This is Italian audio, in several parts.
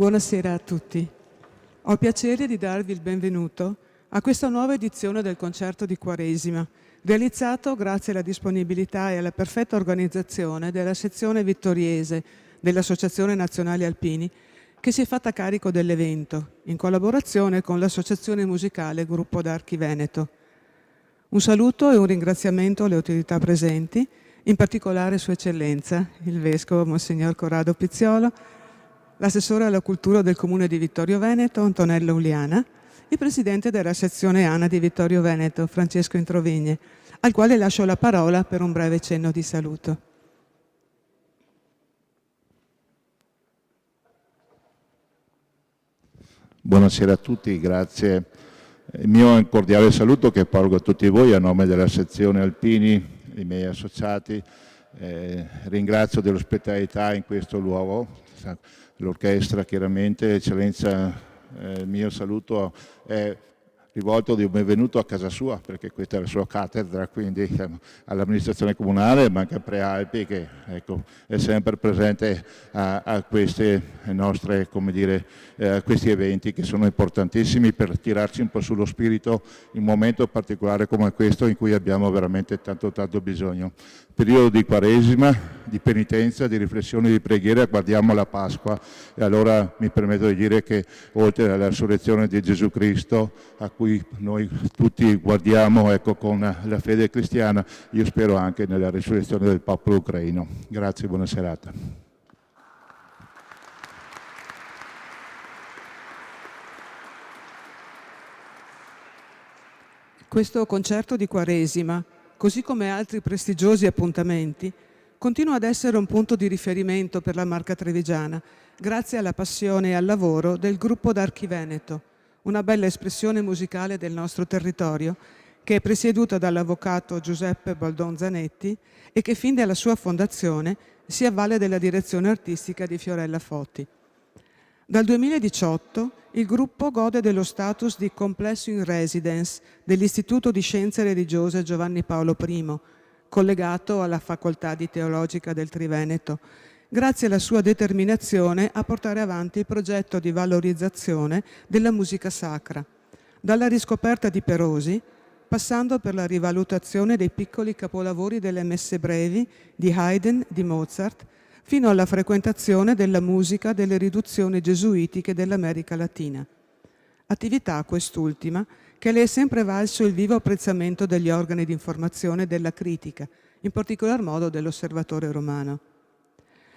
Buonasera a tutti. Ho il piacere di darvi il benvenuto a questa nuova edizione del Concerto di Quaresima, realizzato grazie alla disponibilità e alla perfetta organizzazione della sezione vittoriese dell'Associazione Nazionale Alpini, che si è fatta carico dell'evento, in collaborazione con l'Associazione Musicale Gruppo d'Archi Veneto. Un saluto e un ringraziamento alle autorità presenti, in particolare Sua Eccellenza, il Vescovo Monsignor Corrado Pizziolo, l'assessore alla cultura del Comune di Vittorio Veneto, Antonello Uliana, il presidente della sezione ANA di Vittorio Veneto, Francesco Introvigne, al quale lascio la parola per un breve cenno di saluto. Buonasera a tutti, grazie. Il mio cordiale saluto che porgo a tutti voi a nome della sezione Alpini, i miei associati. Ringrazio dell'ospitalità in questo luogo, l'orchestra chiaramente, eccellenza, il mio saluto è rivolto di un benvenuto a casa sua, perché questa è la sua cattedra, quindi all'amministrazione comunale, ma anche a Prealpi, che ecco, è sempre presente a queste nostre, come dire, a questi eventi che sono importantissimi per tirarci un po' sullo spirito in un momento particolare come questo in cui abbiamo veramente tanto bisogno. Periodo di Quaresima, di penitenza, di riflessione, di preghiera, guardiamo la Pasqua e allora mi permetto di dire che oltre alla resurrezione di Gesù Cristo, a cui noi tutti guardiamo ecco, con la fede cristiana, io spero anche nella resurrezione del popolo ucraino. Grazie, buona serata. Questo concerto di Quaresima, così come altri prestigiosi appuntamenti, continua ad essere un punto di riferimento per la Marca Trevigiana, grazie alla passione e al lavoro del gruppo d'Archi Veneto, una bella espressione musicale del nostro territorio, che è presieduta dall'avvocato Giuseppe Baldon Zanetti e che fin dalla sua fondazione si avvale della direzione artistica di Fiorella Foti. Dal 2018 il gruppo gode dello status di complesso in residence dell'Istituto di Scienze Religiose Giovanni Paolo I, collegato alla Facoltà di Teologica del Triveneto, grazie alla sua determinazione a portare avanti il progetto di valorizzazione della musica sacra, dalla riscoperta di Perosi, passando per la rivalutazione dei piccoli capolavori delle messe brevi di Haydn, di Mozart, fino alla frequentazione della musica delle riduzioni gesuitiche dell'America Latina. Attività quest'ultima che le è sempre valso il vivo apprezzamento degli organi di informazione e della critica, in particolar modo dell'Osservatore Romano.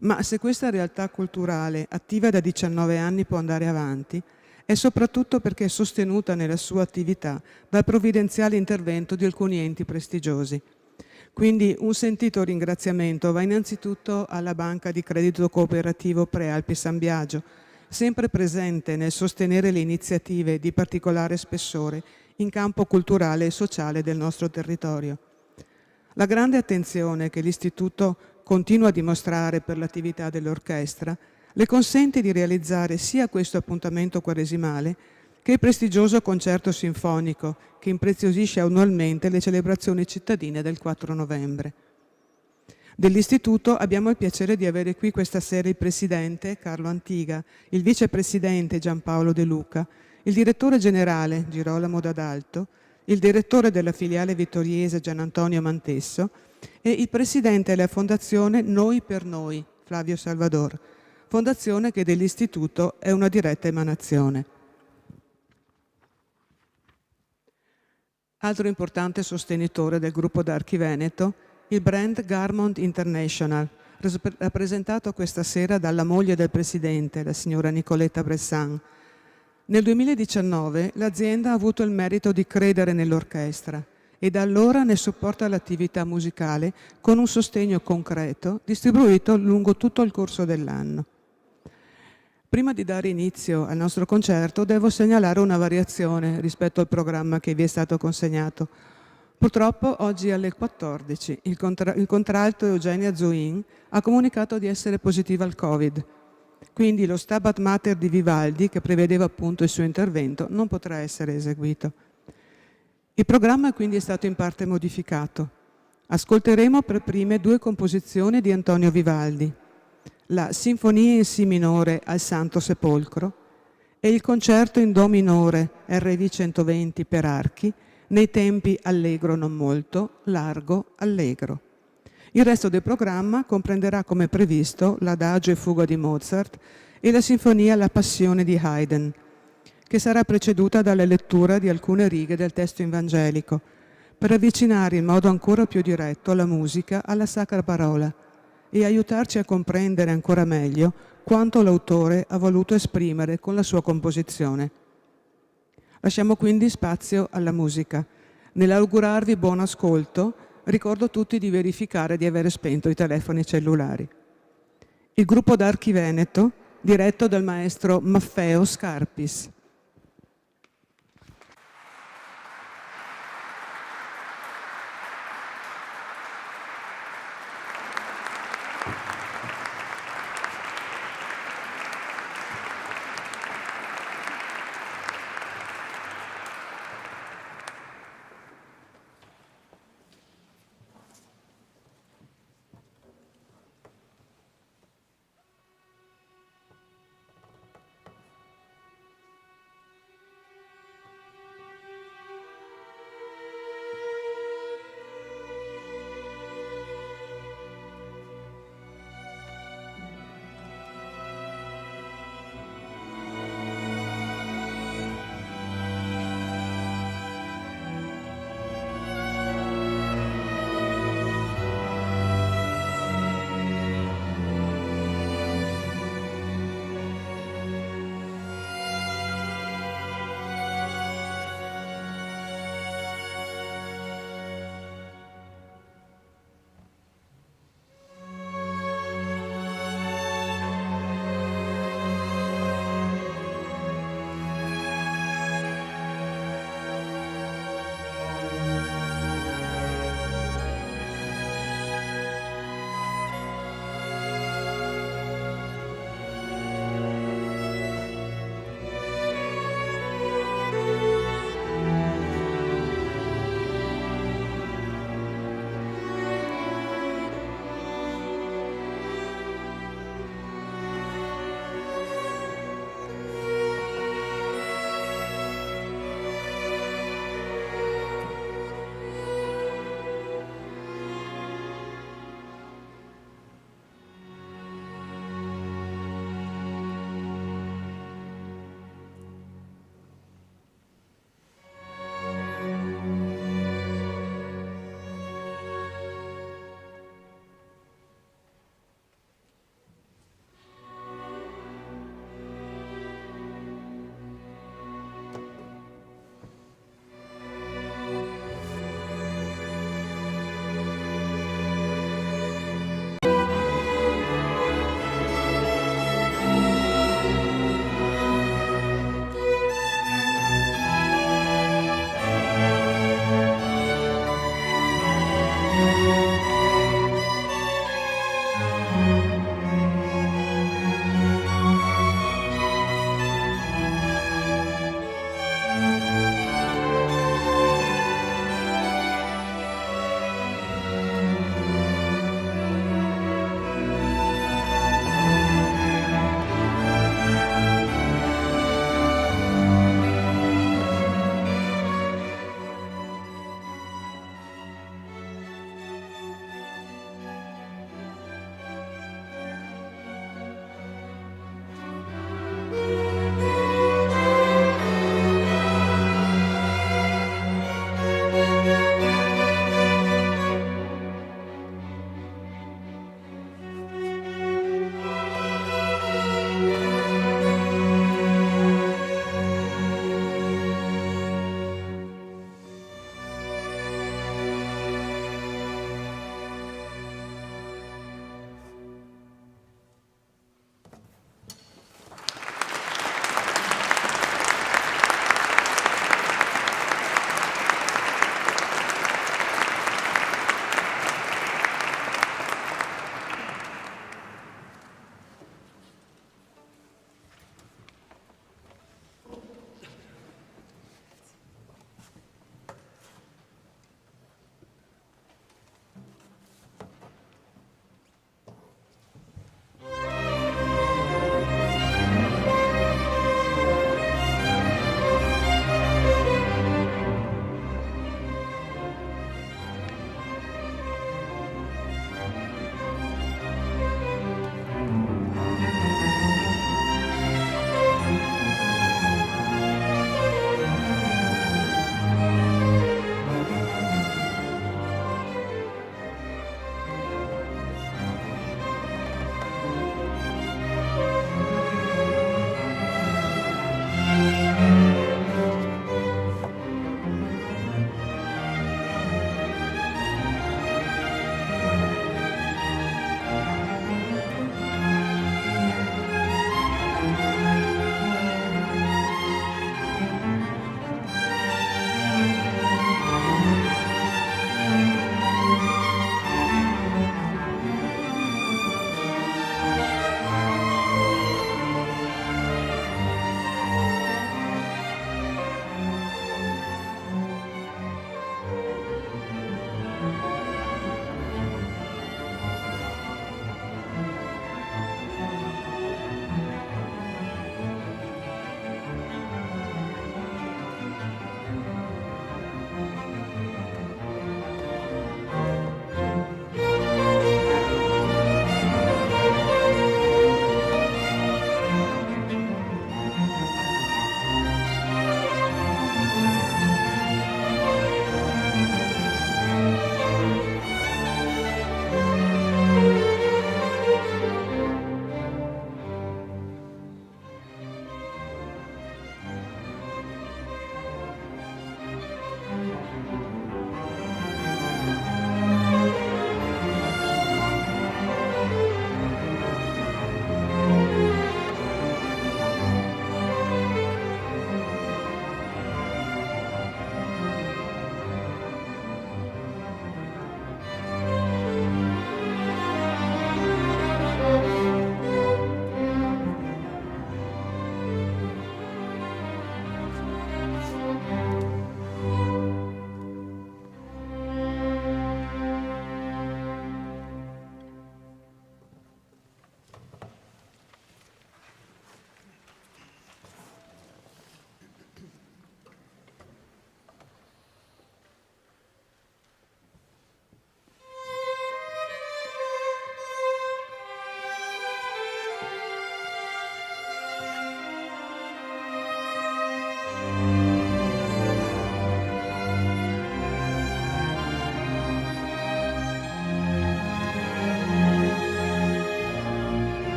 Ma se questa realtà culturale, attiva da 19 anni, può andare avanti, è soprattutto perché è sostenuta nella sua attività dal provvidenziale intervento di alcuni enti prestigiosi. Quindi un sentito ringraziamento va innanzitutto alla Banca di Credito Cooperativo Prealpi San Biagio, sempre presente nel sostenere le iniziative di particolare spessore in campo culturale e sociale del nostro territorio. La grande attenzione che l'Istituto continua a dimostrare per l'attività dell'orchestra le consente di realizzare sia questo appuntamento quaresimale che il prestigioso concerto sinfonico che impreziosisce annualmente le celebrazioni cittadine del 4 novembre. Dell'Istituto abbiamo il piacere di avere qui questa sera il Presidente Carlo Antiga, il Vicepresidente Giampaolo De Luca, il Direttore Generale Girolamo D'Adalto, il Direttore della Filiale Vittoriese Gian Antonio Mantesso e il Presidente della Fondazione Noi per Noi, Flavio Salvador, fondazione che dell'Istituto è una diretta emanazione. Altro importante sostenitore del gruppo d'Archi Veneto, il brand Garmont International, rappresentato questa sera dalla moglie del Presidente, la signora Nicoletta Bressan. Nel 2019 l'azienda ha avuto il merito di credere nell'orchestra e da allora ne supporta l'attività musicale con un sostegno concreto distribuito lungo tutto il corso dell'anno. Prima di dare inizio al nostro concerto devo segnalare una variazione rispetto al programma che vi è stato consegnato. Purtroppo oggi alle 14 il contralto Eugenia Zuin ha comunicato di essere positiva al Covid. Quindi lo Stabat Mater di Vivaldi, che prevedeva appunto il suo intervento, non potrà essere eseguito. Il programma quindi è stato in parte modificato. Ascolteremo per prime 2 composizioni di Antonio Vivaldi. la Sinfonia in Si minore al Santo Sepolcro e il concerto in Do minore RV 120 per archi nei tempi allegro non molto, largo, allegro. Il resto del programma comprenderà come previsto l'Adagio e Fuga di Mozart e la Sinfonia La Passione di Haydn, che sarà preceduta dalla lettura di alcune righe del testo evangelico, per avvicinare in modo ancora più diretto la musica alla Sacra Parola e aiutarci a comprendere ancora meglio quanto l'autore ha voluto esprimere con la sua composizione. Lasciamo quindi spazio alla musica. Nell'augurarvi buon ascolto, ricordo tutti di verificare di avere spento i telefoni cellulari. Il gruppo d'Archi Veneto, diretto dal maestro Maffeo Scarpis.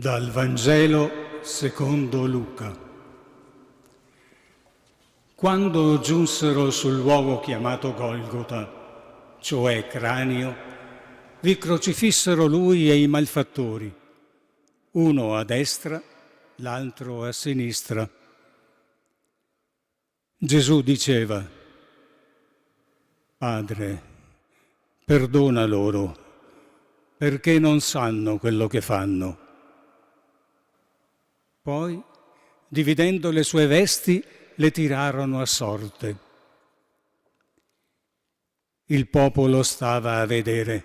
Dal Vangelo secondo Luca. Quando giunsero sul luogo chiamato Golgota, cioè Cranio, vi crocifissero lui e i malfattori, uno a destra, l'altro a sinistra. Gesù diceva: Padre, perdona loro, perché non sanno quello che fanno. Poi, dividendo le sue vesti, le tirarono a sorte. Il popolo stava a vedere.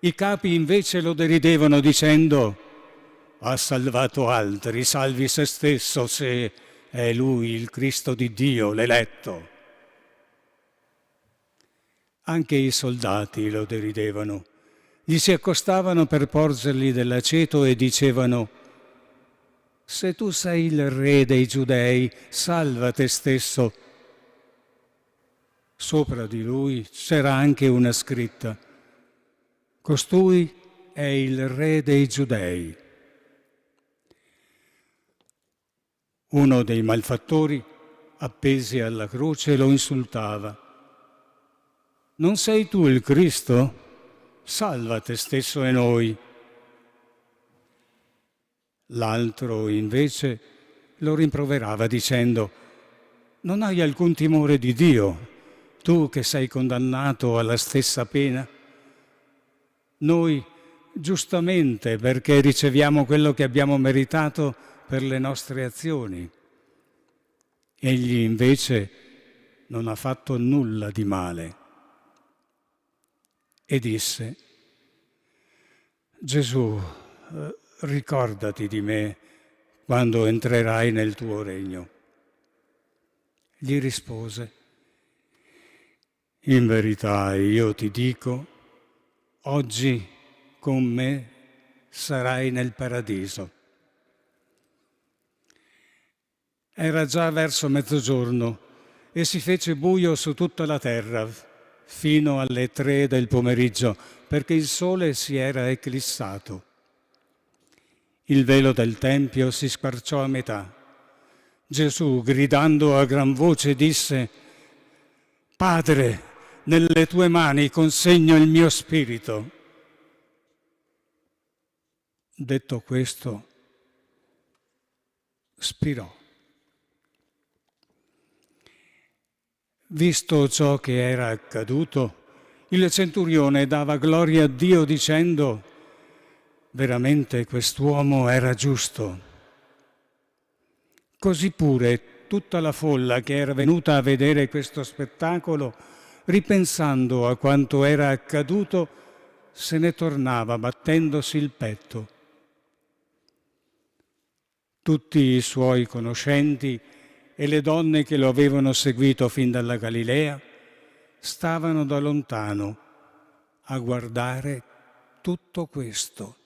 I capi invece lo deridevano dicendo: ha salvato altri, salvi se stesso se è lui il Cristo di Dio, l'eletto. Anche i soldati lo deridevano. Gli si accostavano per porgergli dell'aceto e dicevano: se tu sei il re dei Giudei, salva te stesso. Sopra di lui c'era anche una scritta: costui è il re dei Giudei. Uno dei malfattori, appesi alla croce, lo insultava: non sei tu il Cristo? Salva te stesso e noi. L'altro, invece, lo rimproverava dicendo: non hai alcun timore di Dio, tu che sei condannato alla stessa pena? Noi, giustamente, perché riceviamo quello che abbiamo meritato per le nostre azioni. Egli, invece, non ha fatto nulla di male. E disse: Gesù, ricordati di me quando entrerai nel tuo regno. Gli rispose: in verità io ti dico, oggi con me sarai nel paradiso. Era già verso mezzogiorno e si fece buio su tutta la terra fino alle 3 del pomeriggio, perché il sole si era eclissato. Il velo del Tempio si squarciò a metà. Gesù, gridando a gran voce, disse: Padre, nelle tue mani consegno il mio spirito. Detto questo, spirò. Visto ciò che era accaduto, il centurione dava gloria a Dio dicendo: veramente quest'uomo era giusto. Così pure tutta la folla che era venuta a vedere questo spettacolo, ripensando a quanto era accaduto, se ne tornava battendosi il petto. Tutti i suoi conoscenti e le donne che lo avevano seguito fin dalla Galilea stavano da lontano a guardare tutto questo.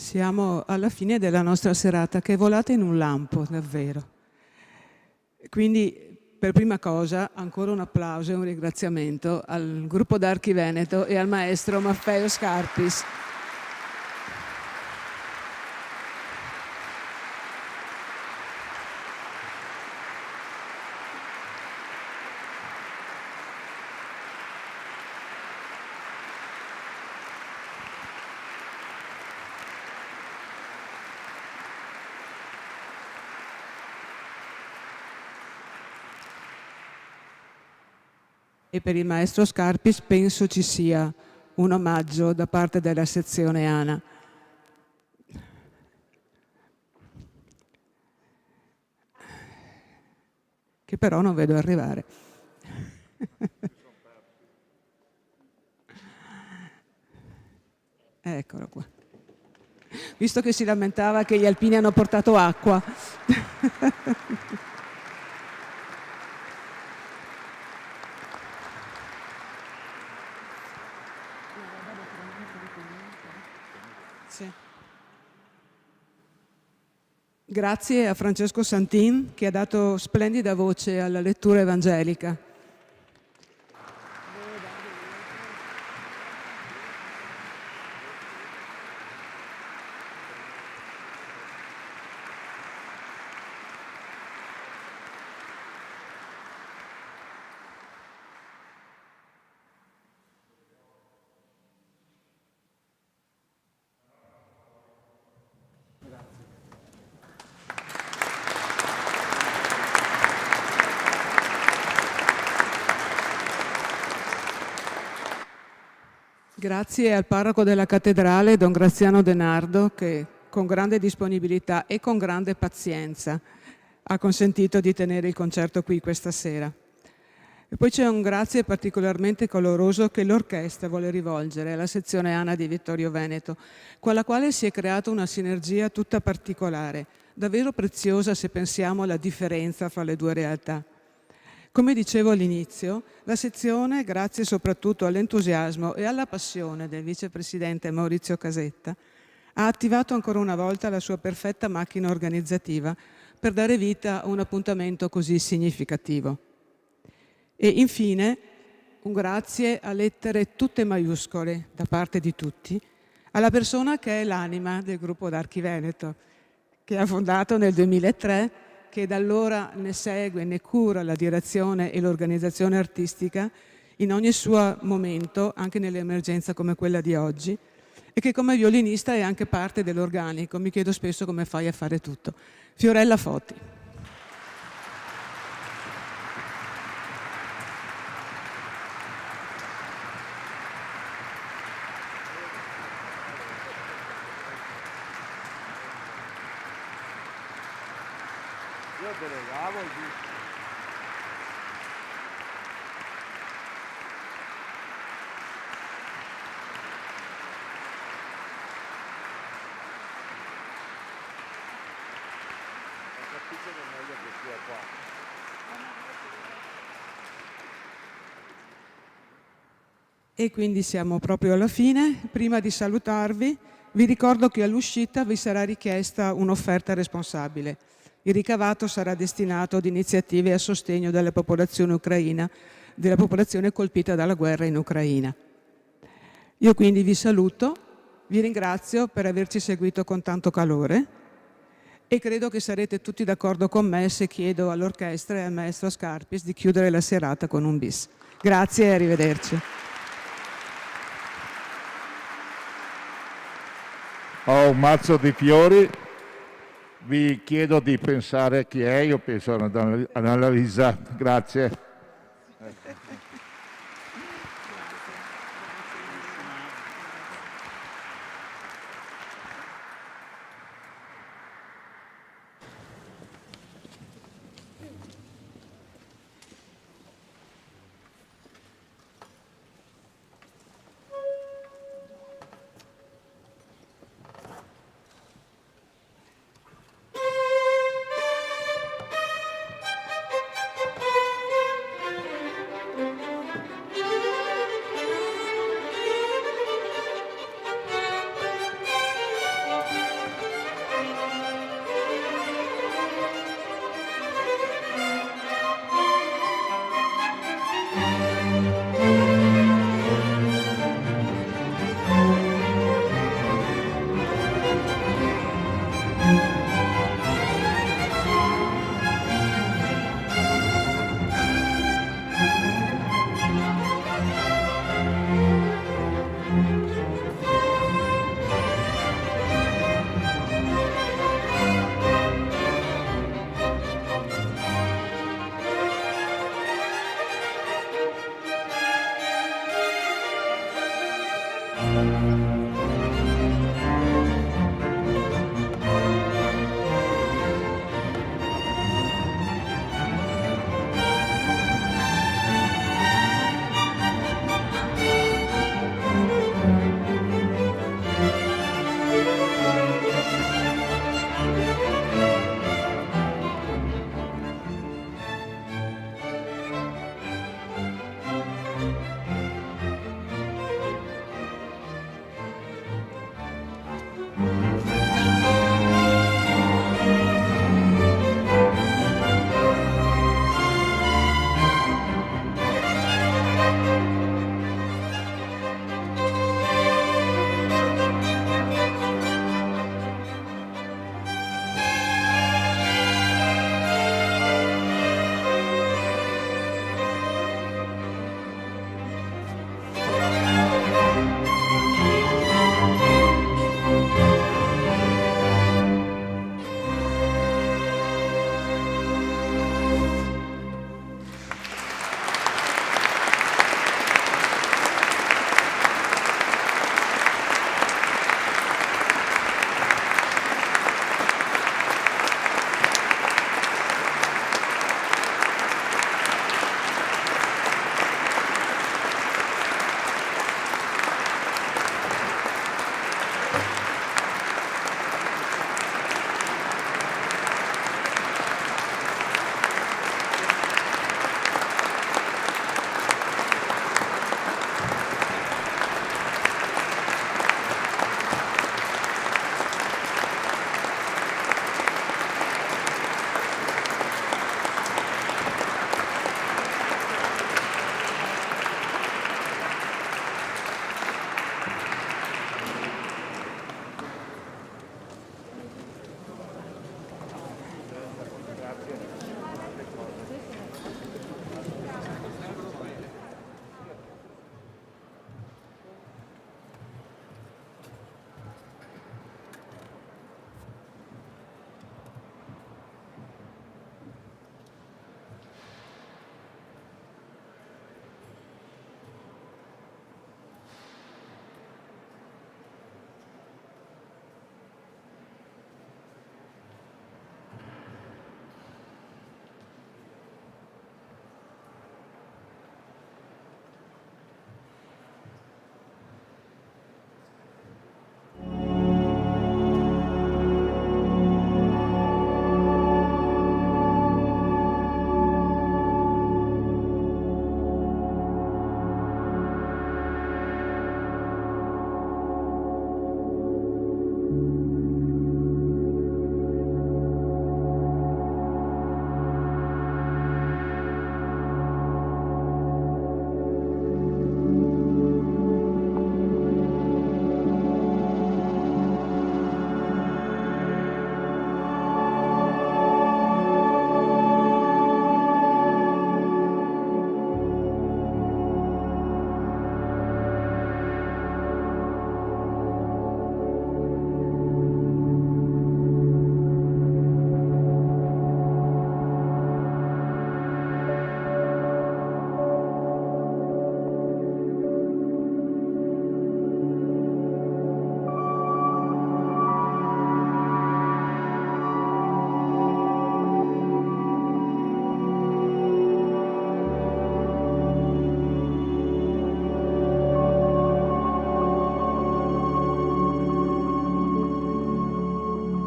Siamo alla fine della nostra serata, che è volata in un lampo, davvero. Quindi, per prima cosa, ancora un applauso e un ringraziamento al gruppo d'Archi Veneto e al maestro Maffeo Scarpis. E per il maestro Scarpis penso ci sia un omaggio da parte della sezione ANA. Che però non vedo arrivare. Eccolo qua. Visto che si lamentava che gli alpini hanno portato acqua. Sì. Grazie a Francesco Santin che ha dato splendida voce alla lettura evangelica. Grazie al parroco della cattedrale, Don Graziano De Nardo, che con grande disponibilità e con grande pazienza ha consentito di tenere il concerto qui questa sera. E poi c'è un grazie particolarmente caloroso che l'orchestra vuole rivolgere alla sezione ANA di Vittorio Veneto, con la quale si è creata una sinergia tutta particolare, davvero preziosa se pensiamo alla differenza fra le due realtà. Come dicevo all'inizio, la sezione, grazie soprattutto all'entusiasmo e alla passione del vicepresidente Maurizio Casetta, ha attivato ancora una volta la sua perfetta macchina organizzativa per dare vita a un appuntamento così significativo. E infine un grazie a lettere tutte maiuscole da parte di tutti alla persona che è l'anima del gruppo d'Archi Veneto, che ha fondato nel 2003, che da allora ne segue, ne cura la direzione e l'organizzazione artistica in ogni suo momento, anche nell'emergenza come quella di oggi, e che come violinista è anche parte dell'organico. Mi chiedo spesso come fai a fare tutto. Fiorella Foti. Io delegavo il E quindi siamo proprio alla fine. Prima di salutarvi, vi ricordo che all'uscita vi sarà richiesta un'offerta responsabile. Il ricavato sarà destinato ad iniziative a sostegno della popolazione ucraina, della popolazione colpita dalla guerra in Ucraina. Io quindi vi saluto, vi ringrazio per averci seguito con tanto calore e credo che sarete tutti d'accordo con me se chiedo all'orchestra e al maestro Scarpis di chiudere la serata con un bis. Grazie e arrivederci. Ho un mazzo di fiori, vi chiedo di pensare chi è, io penso ad Annalisa, grazie.